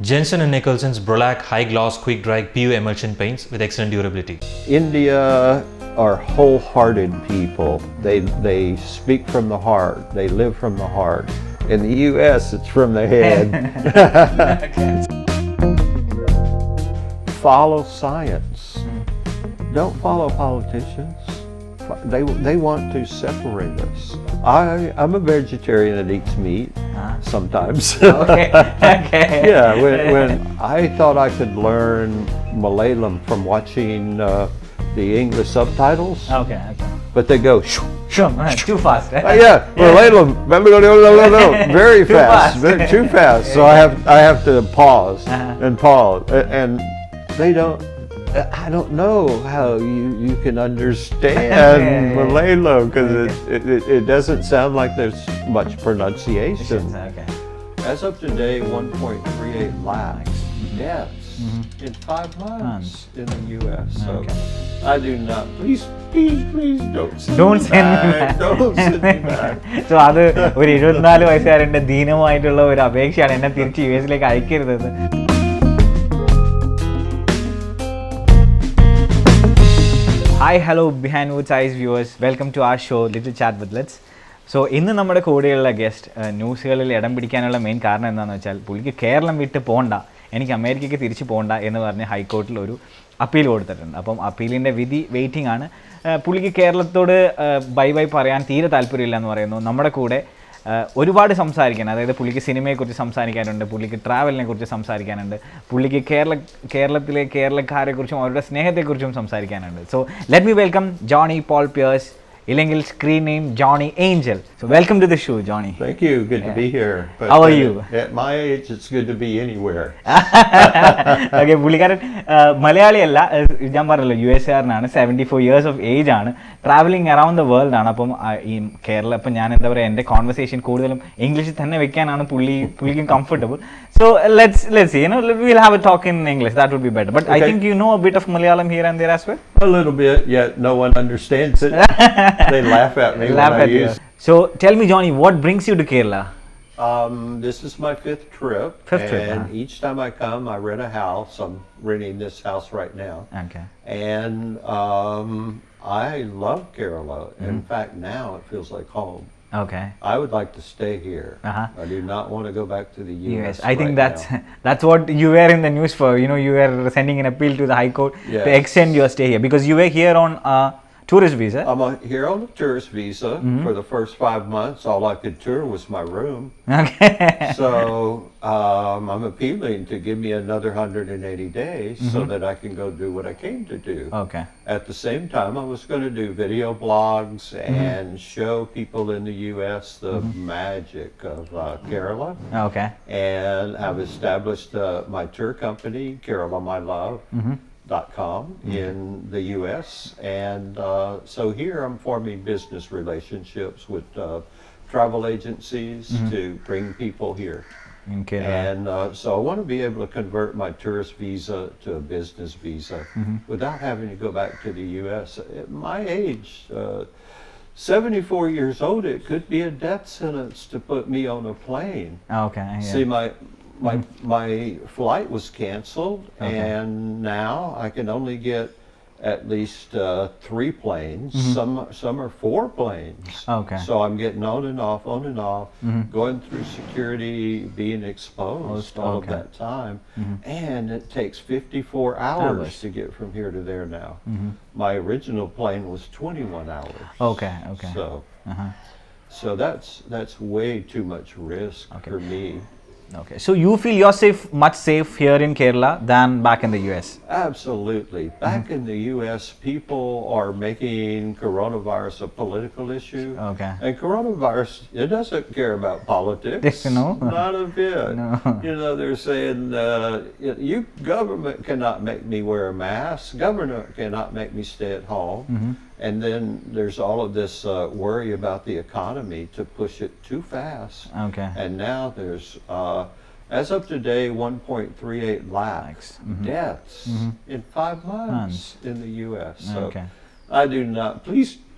Jensen & Nicholson's Brolac High Gloss Quick Dry PU Emulsion Paints with excellent durability. India are wholehearted people. They speak from the heart. They live from the heart. In the U.S., it's from the head. Follow science. Don't follow politicians. They want to separate us. I'm a vegetarian that eats meat sometimes. Okay. Yeah, when I thought I could learn Malayalam from watching the English subtitles, Okay. but they go shoo, Sure, too fast. yeah, Malayalam, very fast, too fast. So I have to pause and pause, and they don't. I don't know how you can understand Malayalam because it doesn't sound like there's much pronunciation. Okay. As of today, 1.38 lakhs deaths in 5 months in the U.S. So I do not. Please don't send me back. Don't send me back. So അത് ഒരു 24 വയസ്സുകാരൻ്റെ ദീനമായിട്ടുള്ള ഒരു അപേക്ഷയാണ് എന്നെ തിരിച്ച് U എസിലേക്ക് അയക്കരുതെന്ന്. Hi, hello Behindwoods eyes viewers. Welcome to our show Little Chat with Let's. So ഇന്ന് നമ്മുടെ കൂടെയുള്ള guest ന്യൂസുകളിൽ ഇടം പിടിക്കാനുള്ള മെയിൻ കാരണം എന്താണെന്ന് വെച്ചാൽ പുള്ളിക്ക് കേരളം വിട്ട് പോകണ്ട, എനിക്ക് അമേരിക്കയ്ക്ക് തിരിച്ച് പോകണ്ട എന്ന് പറഞ്ഞ് ഹൈക്കോർട്ടിൽ ഒരു അപ്പീൽ കൊടുത്തിട്ടുണ്ട്. അപ്പം അപ്പീലിൻ്റെ വിധി വെയിറ്റിംഗ് ആണ്. പുള്ളിക്ക് കേരളത്തോട് ബൈ പറയാൻ തീരെ താല്പര്യമില്ല എന്ന് പറയുന്നു. നമ്മുടെ കൂടെ ഒരുപാട് സംസാരിക്കാൻ, അതായത് പുള്ളിക്ക് സിനിമയെക്കുറിച്ച് സംസാരിക്കാനുണ്ട്, പുള്ളിക്ക് ട്രാവലിനെ കുറിച്ച് സംസാരിക്കാനുണ്ട്, പുള്ളിക്ക് കേരളത്തിലെ കേരളക്കാരെക്കുറിച്ചും അവരുടെ സ്നേഹത്തെക്കുറിച്ചും സംസാരിക്കാനുണ്ട്. So let me welcome Johnny Paul Pierce, ഇല്ലെങ്കിൽ screen name Johnny Angel. So welcome to the show, Johnny. Thank you. Good to be here. But how are you? At my age, it's good to be anywhere. Okay, പുള്ളിക്കാരൻ മലയാളി അല്ല, ഞാൻ പറഞ്ഞല്ലോ U S കാരനാണ്, 74 years of age ആണ്, travelling around the world ആണ്. അപ്പം ഈ കേരളം ഇപ്പം ഞാൻ എന്താ പറയുക, എൻ്റെ കോൺവെർസേഷൻ കൂടുതലും ഇംഗ്ലീഷിൽ തന്നെ വെക്കാനാണ് പുള്ളിക്കും comfortable. So let's see, we'll have a talk in English. That would be better. But okay. I think you know a bit of Malayalam here and there as well. A little bit, yet no one understands it. They laugh at me when I use. So tell me, Johnny, what brings you to Kerala? This is my fifth trip. And each time I come, I rent a house. I'm renting this house right now. Okay. And I love Kerala. In fact, now it feels like home. Okay. I would like to stay here. I do not want to go back to the US. I think that's what you were in the news for. You were sending an appeal to the High Court to extend your stay here because you were here on tourist visa. I'm here on a tourist visa for the first 5 months. All I could tour was my room. Okay. So I'm appealing to give me another 180 days so that I can go do what I came to do. Okay. At the same time, I was going to do video blogs and show people in the U.S. the magic of Kerala. Okay. And I've established my tour company, Kerala My Love. .com in the U.S. and so here I'm forming business relationships with travel agencies to bring people here. Okay. And so I want to be able to convert my tourist visa to a business visa without having to go back to the U.S. At my age, 74 years old, it could be a death sentence to put me on a plane. Okay. Yeah. See, my flight was canceled, and now I can only get at least 3 planes. Some are 4 planes. Okay. So I'm getting on and off, going through security, being exposed all of that time, and it takes 54 hours to get from here to there now. My original plane was 21 hours. Okay. So that's way too much risk for me. Okay, so you feel you're much safe here in Kerala than back in the US? Absolutely. Back in the US, people are making coronavirus a political issue. Okay. And coronavirus, it doesn't care about politics. No? Not a bit. No. They're saying, you government cannot make me wear a mask. Government cannot make me stay at home. And then there's all of this worry about the economy to push it too fast. Okay. And now there's, as of today, 1.38 lakhs deaths in 5 months in the U.S. So I do not,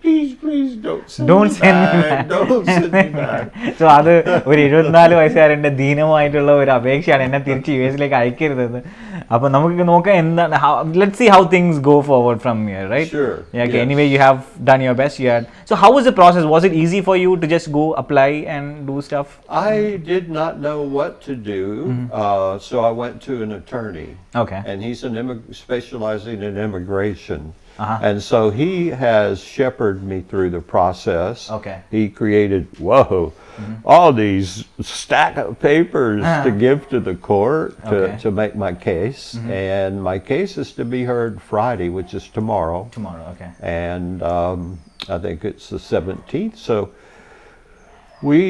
please don't send Don't me send me back. back. Don't send me back. So അത് ഒരു 24 വയസ്സുകാരൻ്റെ ദീനമായിട്ടുള്ള ഒരു അപേക്ഷയാണ് എന്നെ തിരിച്ച് U എസിലേക്ക് അയക്കരുതെന്ന്. അപ്പോൾ നമുക്ക് നോക്കാം എന്താണ്, let's see how things go forward from here, right? Sure. Okay, Yes. anyway, you have done your best. So how was the process? Was it easy for you to just go apply and do stuff? I did not know what to do, so I went to an attorney. Okay. And he's specializing in immigration. Uh-huh. And so he has shepherded me through the process. Okay. He created, all these stack of papers to give to the court Okay. to make my case. And my case is to be heard Friday, which is tomorrow. Tomorrow, okay. And I think it's the 17th. So we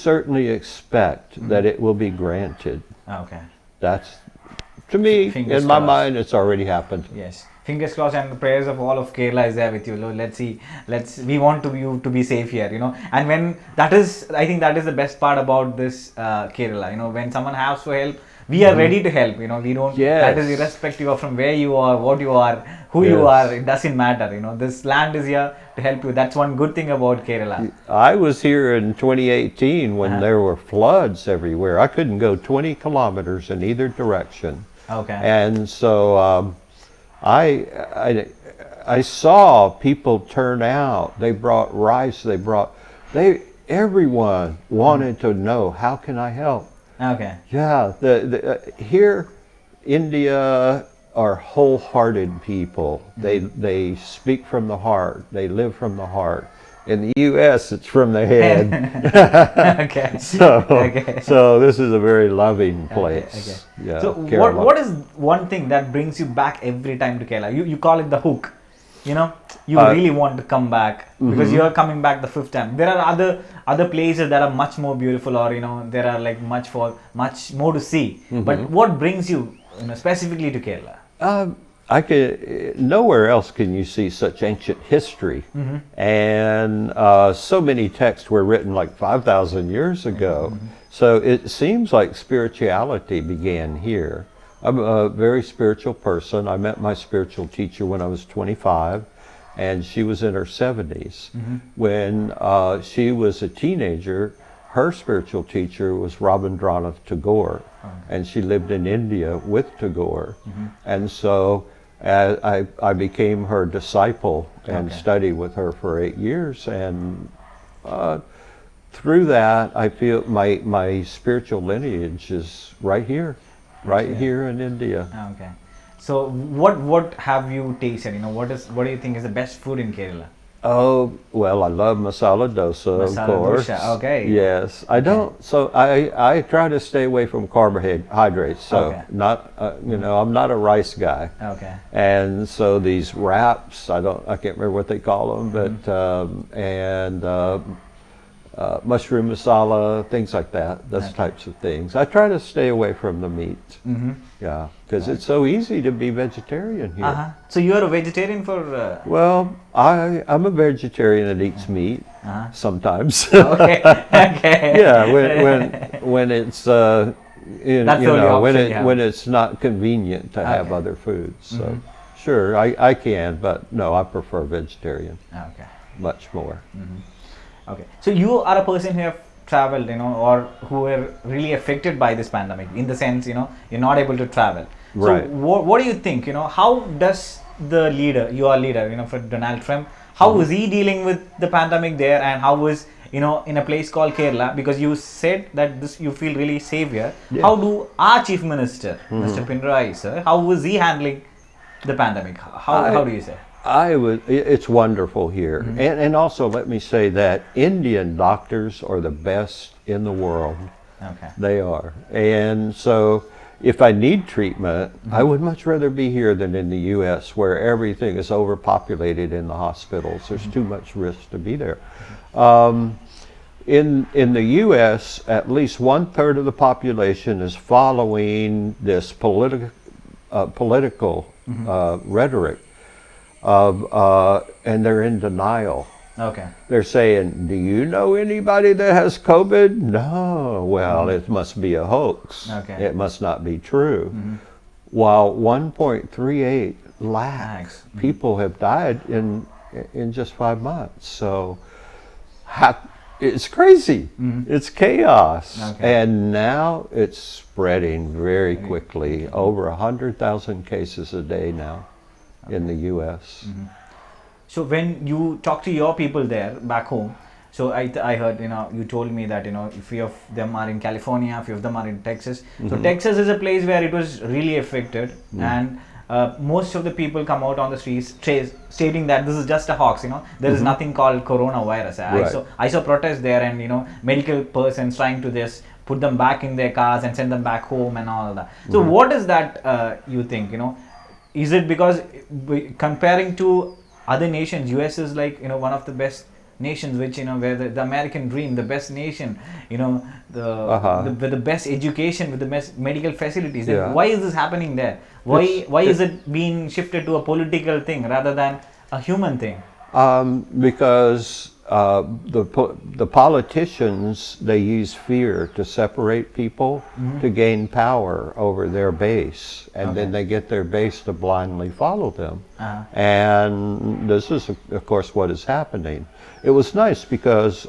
certainly expect that it will be granted. Okay. That's, to me, Fingers in my crossed. mind, it's already happened. Yes. Fingers crossed, and the prayers of all of Kerala is there with you. Let's see. We want you to be safe here, And when I think that is the best part about this Kerala. When someone asks for help, we are ready to help. We don't. Yes. That is irrespective of from where you are, what you are, who you Yes. are. It doesn't matter. This land is here to help you. That's one good thing about Kerala. I was here in 2018 when there were floods everywhere. I couldn't go 20 kilometers in either direction. Okay. And so I saw people turn out. They brought rice. Everyone wanted to know, how can I help? Okay. Yeah, here, India are wholehearted people. They speak from the heart. They live from the heart. In the U.S., it's from the head. Okay. Okay. So this is a very loving place. Okay. Yeah, So Kerala. what is one thing that brings you back every time to Kerala? You call it the hook. You really want to come back because you are coming back the fifth time. There are other places that are much more beautiful, or there are like much more to see. But what brings you, specifically to Kerala? Nowhere else can you see such ancient history, and so many texts were written like 5,000 years ago. So it seems like spirituality began here. I'm a very spiritual person. I met my spiritual teacher when I was 25, and she was in her 70s. When she was a teenager, her spiritual teacher was Rabindranath Tagore, and she lived in India with Tagore. And so I became her disciple and studied with her for 8 years, and through that I feel my spiritual lineage is right here. Right here in India. Okay. So what have you tasted? What do you think is the best food in Kerala? Oh, well, I love masala dosa, of Masala course. dosa, okay. Yes. I don't, so I try to stay away from carbohydrates. So not, I'm not a rice guy. Okay. And so these wraps, I can't remember what they call them, but, mushroom masala, things like that, those types of things. I try to stay away from the meat. Yeah, because it's so easy to be vegetarian here. So you are a vegetarian for... Well, I'm a vegetarian that eats meat sometimes. Okay. Okay. Yeah, when it's when it's not convenient to have other foods. So sure, I can, but no, I prefer vegetarian. Okay. Much more. Okay. So you are a person who have traveled, or who were really affected by this pandemic, in the sense, you're not able to travel. Right. So what do you think? How does your leader, for Donald Trump, how is he dealing with the pandemic there, and how is, in a place called Kerala, because you said that you feel really safe here. Yeah. How do our Chief Minister, Mr. Pinarayi sir, how is he handling the pandemic? How do you say? It's wonderful here. And also let me say that Indian doctors are the best in the world. Okay. They are. And so if I need treatment, I would much rather be here than in the U.S., where everything is overpopulated in the hospitals. There's too much risk to be there. In the U.S., at least 1/3 of the population is following this political rhetoric and they're in denial. Okay. They're saying, do you know anybody that has COVID? No. Well, it must be a hoax. Okay. It must not be true. While 1.38 lakh people have died in just 5 months. So it's crazy. It's chaos. Okay. And now it's spreading very quickly. Over 100,000 cases a day now in the U.S. So when you talk to your people there back home, so I heard, you told me that, a few of them are in California, a few of them are in Texas. So Texas is a place where it was really affected, and most of the people come out on the streets stating that this is just a hoax. There is nothing called coronavirus. Right. I saw protests there, and medical persons trying to just put them back in their cars and send them back home and all that. So what is that you think? Is it because comparing to other nations, US is like one of the best nations, which where the American dream, the best nation, with the best education, with the best medical facilities. Then why is this happening there? Why is it being shifted to a political thing rather than a human thing? Because the politicians, they use fear to separate people to gain power over their base, and then they get their base to blindly follow them. And this is, of course, what is happening. It was nice because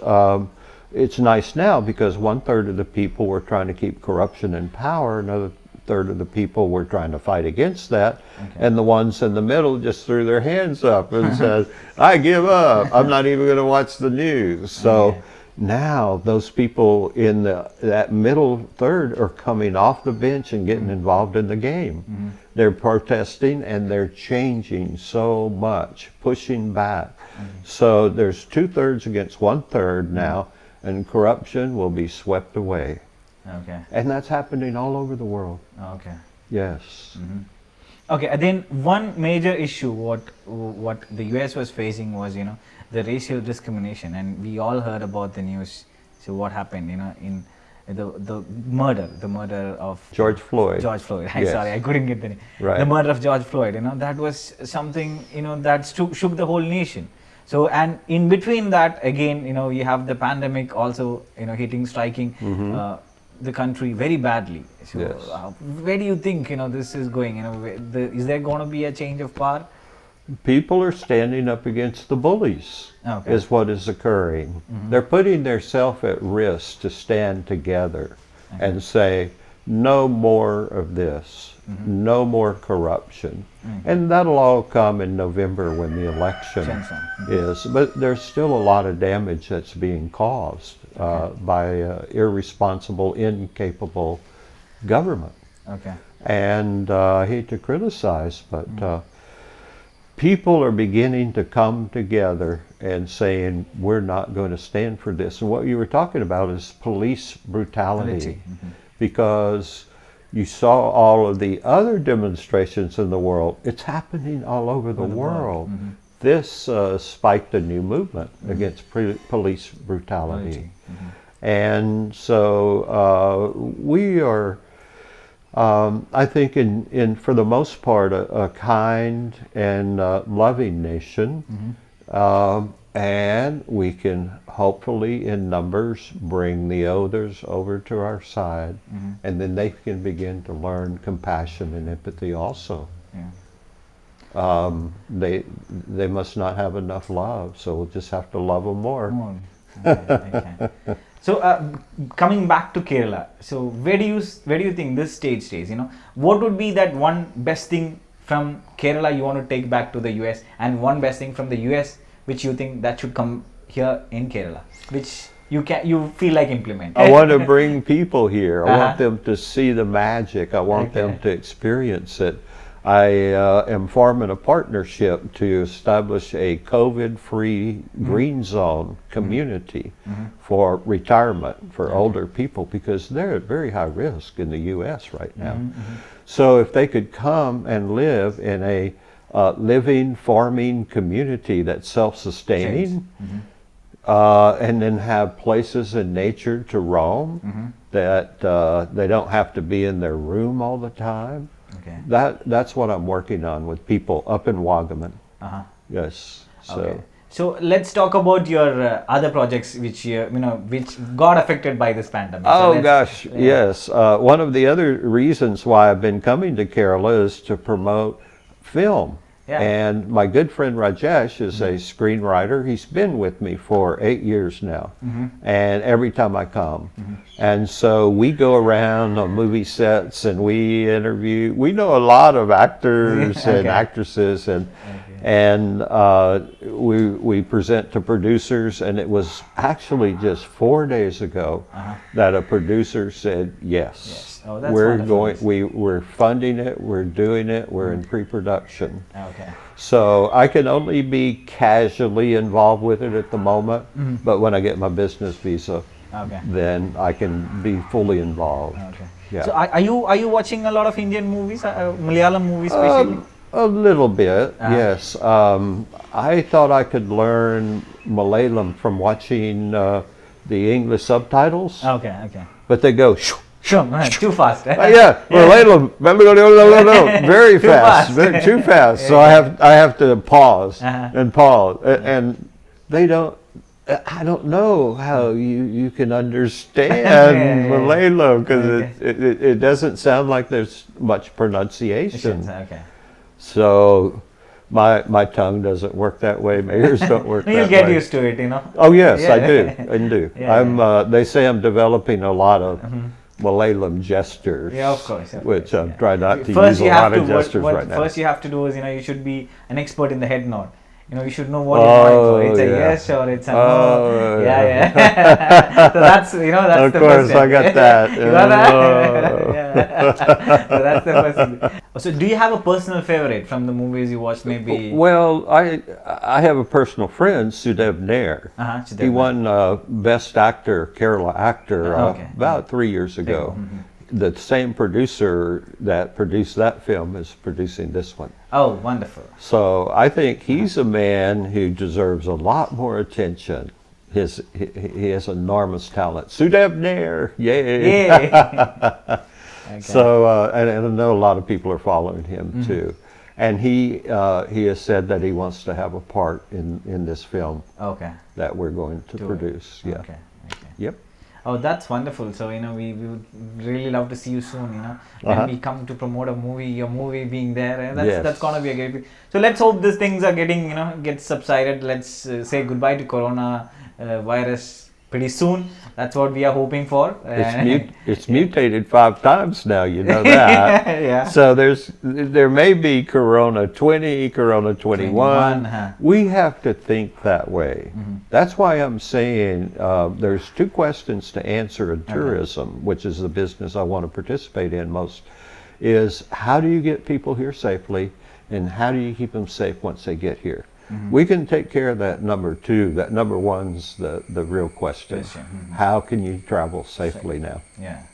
it's nice now because 1/3 of the people were trying to keep corruption in power, another third of the people were trying to fight against that, and the ones in the middle just threw their hands up and said, I give up, I'm not even going to watch the news. So now those people in that middle third are coming off the bench and getting involved in the game. They're protesting and they're changing so much, pushing back. So there's 2/3 against 1/3 now, and corruption will be swept away. Okay. And that's happening all over the world. Okay. Yes. Okay, and then one major issue what the US was facing was the racial discrimination, and we all heard about the news. So what happened in the murder of George Floyd. Yes. Sorry, I couldn't get the name. Right. The murder of George Floyd, that was something that shook the whole nation. So, and in between that again, you have the pandemic also striking the country very badly. So where do you think this is going? Is there going to be a change of power? People are standing up against the bullies, is what is occurring. They're putting themselves at risk to stand together and say, no more of this, no more corruption. And that'll all come in November when the election is. But there's still a lot of damage that's being caused by irresponsible, incapable government. And I hate to criticize, but people are beginning to come together and saying, we're not going to stand for this. And what you were talking about is police brutality. Because you saw all of the other demonstrations in the world. It's happening all over the world. This spiked a new movement against police brutality. And so we are, I think, for the most part, a kind and loving nation. And we can hopefully in numbers bring the others over to our side, and then they can begin to learn compassion and empathy also. They must not have enough love, so we'll just have to love them more. So coming back to Kerala, so where do you think this stage stays? What would be that one best thing from Kerala you want to take back to the US, and one best thing from the US which you think that should come here in Kerala, which you feel like implement? I want to bring people here. I want them to see the magic. I want them to experience it. I am forming a partnership to establish a COVID-free green zone community for retirement for older people, because they're at very high risk in the U.S. right now. So if they could come and live in a living, farming community that's self-sustaining, and then have places in nature to roam, that they don't have to be in their room all the time. That's what I'm working on with people up in Wagaman. Yes. So let's talk about your other projects which which got affected by this pandemic. Oh gosh, yes. One of the other reasons why I've been coming to Kerala is to promote film. Yeah. And my good friend Rajesh is a screenwriter. He's been with me for 8 years now. And every time I come. And so we go around on movie sets and we interview. We know a lot of actors and actresses, and we present to producers. And it was actually just 4 days ago that a producer said yes. Oh, that's we're wonderful. we're funding it, we're doing it, we're in pre-production. Okay. So I can only be casually involved with it at the moment, but when I get my business visa, Okay. then I can be fully involved. Okay. Yeah. So are you watching a lot of Indian movies, Malayalam movies especially? A little bit, yes. I thought I could learn Malayalam from watching the English subtitles, Okay. but they go shoo. Sure, too fast. Yeah, Malayalam, very Too fast, fast. too fast. So I have to pause and pause, and they don't. I don't know how you can understand Malayalam because it doesn't sound like there's much pronunciation. Okay. So my tongue doesn't work that way. My ears don't work that way. You'll get used to it, you know. Oh yes, Yeah. I do. Yeah, They say I'm developing a lot of Malayalam gestures. Yeah, of course. Which I'm trying not to First use a lot of gestures right now. First you have to do is, you should be an expert in the head nod. You should know what you're going for. It's a yes or it's a no. Yeah. So that's that's Of the course, first step. I got that. You got that? Yeah. So that's the first thing. So do you have a personal favorite from the movies you watched? Maybe. Well, I have a personal friend, Sudev Nair. He won Best Actor, Kerala Actor, about 3 years ago. The same producer that produced that film is producing this one. Oh, wonderful. So I think he's a man who deserves a lot more attention. He has enormous talent. Sudev Nair, yay! Okay. So and I know a lot of people are following him too. And he has said that he wants to have a part in this film that we're going to produce. Yeah. Okay. Yep. Oh, that's wonderful. So, we would really love to see you soon, when we come to promote a movie, your movie being there. That's going to be a great thing. So, let's hope these things are get subsided. Let's say goodbye to Corona virus pretty soon. That's what we are hoping for. It's mutated 5 times now, you know that. Yeah. So there may be Corona 20, Corona 21. We have to think that way. That's why I'm saying there's 2 questions to answer in tourism, which is the business I want to participate in most, is how do you get people here safely and how do you keep them safe once they get here? We can take care of that number 2. That number 1's the real question. How can you travel safely now? Yeah.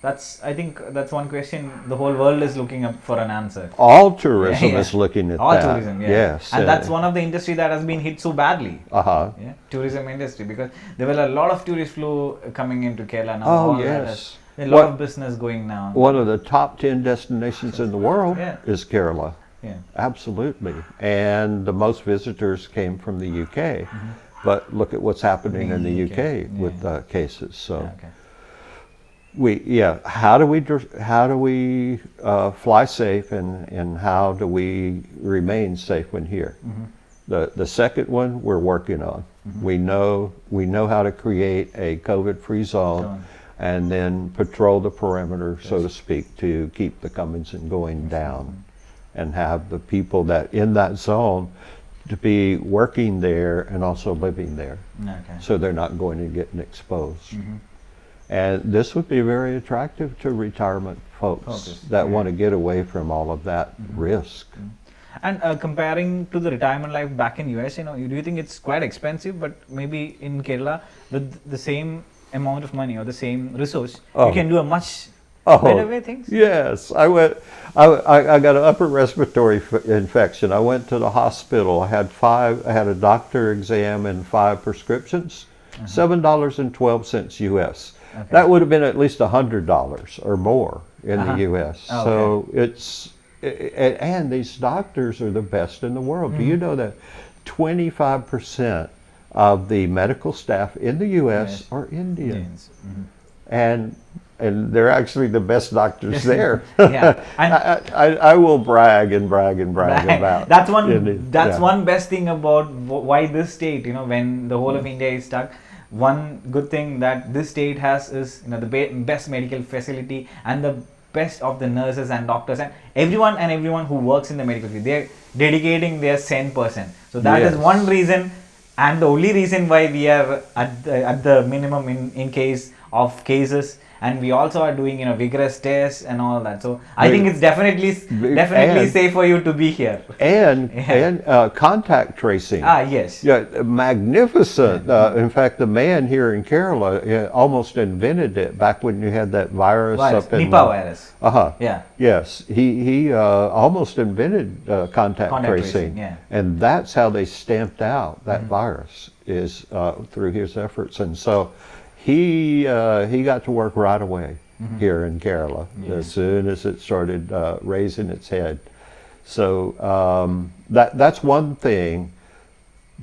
I think that's one question the whole world is looking up for an answer. All tourism is looking at All that. tourism, yeah. Yes. And that's one of the industry that has been hit so badly. Yeah, tourism industry, because there were a lot of tourist flow coming into Kerala now. Oh, yes. A lot of business going now. One of the top 10 destinations in the world is Kerala. Yeah. Absolutely. And the most visitors came from the UK. But look at what's happening in the UK with cases. So how do we fly safe and how do we remain safe when here? The second one we're working on. We know how to create a COVID-free zone and then patrol the perimeter, so to speak, to keep the comings and going down. And have the people that in that zone to be working there and also living there. So they're not going to get exposed. And this would be very attractive to retirement folks that want to get away from all of that risk. And comparing to the retirement life back in US, do you think it's quite expensive, but maybe in Kerala with the same amount of money or the same resource, you can do a much better way things? Yes, I got an upper respiratory infection. I went to the hospital. I had a doctor exam and 5 prescriptions, $7.12 US. That would have been at least $100 or more in the US. So and these doctors are the best in the world. Do you know that 25% of the medical staff in the US are Indians? And and they're actually the best doctors there. Yeah, and I will brag about. That's one. That's yeah. one best thing about why this state. When the whole of India is stuck, one good thing that this state has is the best medical facility and the best of the nurses and doctors and everyone who works in the medical field. They're dedicating their 100%. So that is Yes. one reason, and the only reason why we are at the minimum in case of cases. And we also are doing vigorous tests and all that. So I think it's definitely and- safe for you to be here. And Yeah. and contact tracing. Yes. Yeah, magnificent. In fact, the man here in Kerala almost invented it back when you had that virus up in Nipah virus. Yeah. Yes, he almost invented contact tracing, yeah. and that's how they stamped out that virus is through his efforts. And so he got to work right away here in Kerala as soon as it started raising its head. So that's one thing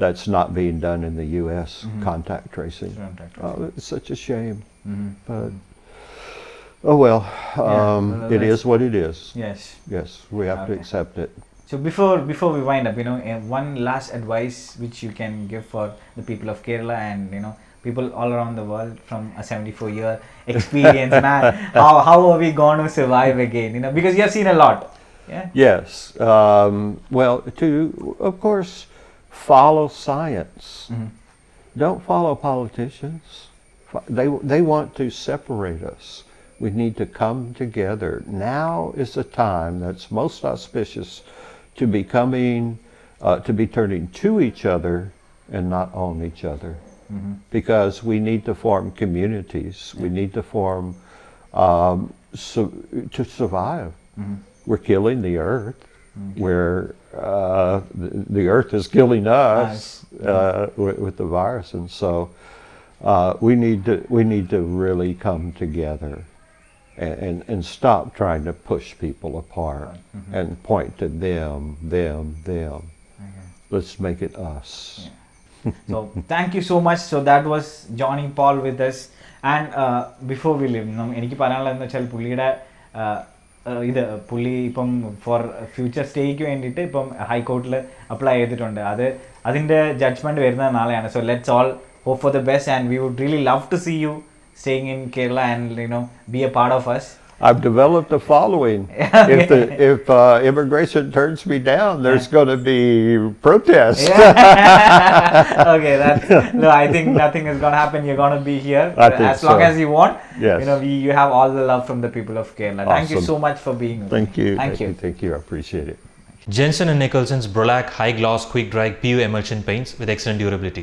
that's not being done in the U.S. Contact tracing. It's such a shame, but oh well. It is what it is. Yes. Yes, we have to accept it. So before we wind up, one last advice which you can give for the people of Kerala and people all around the world from a 74-year experience, man. How are we going to survive again? Because you have seen a lot. Yeah. Yes. Well, to of course follow science. Don't follow politicians. They want to separate us. We need to come together. Now is the time that's most auspicious to be turning to each other and not on each other. Because we need to form communities. We need to form to survive. We're killing the earth. Where the earth is killing us with the virus, and so we need to really come together and stop trying to push people apart and point to them. Let's make it us. So thank you so much. So that was Johnny Paul with us. And before we leave, എനിക്ക് പറയാനുള്ളതെന്ന് വെച്ചാൽ പുള്ളിയുടെ ഇത് പുള്ളി ഇപ്പം for future സ്റ്റേക്ക് വേണ്ടിയിട്ട് ഇപ്പം ഹൈക്കോർട്ടിൽ apply ചെയ്തിട്ടുണ്ട്. അതിൻ്റെ ജഡ്ജ്മെൻറ്റ് വരുന്നത് നാളെയാണ്. So let's all hope for the best, and we would really love to see you staying in Kerala and be a part of us. I've developed a following. If immigration turns me down, there's going to be protests. Okay, no, I think nothing is going to happen. You're going to be here as long as you want. Yes. You have all the love from the people of Kerala. Awesome. Thank you so much for being with Thank me. you. Thank you. I appreciate it. Jensen & Nicholson's Brolac High Gloss Quick Dry PU Emulsion Paints with excellent durability.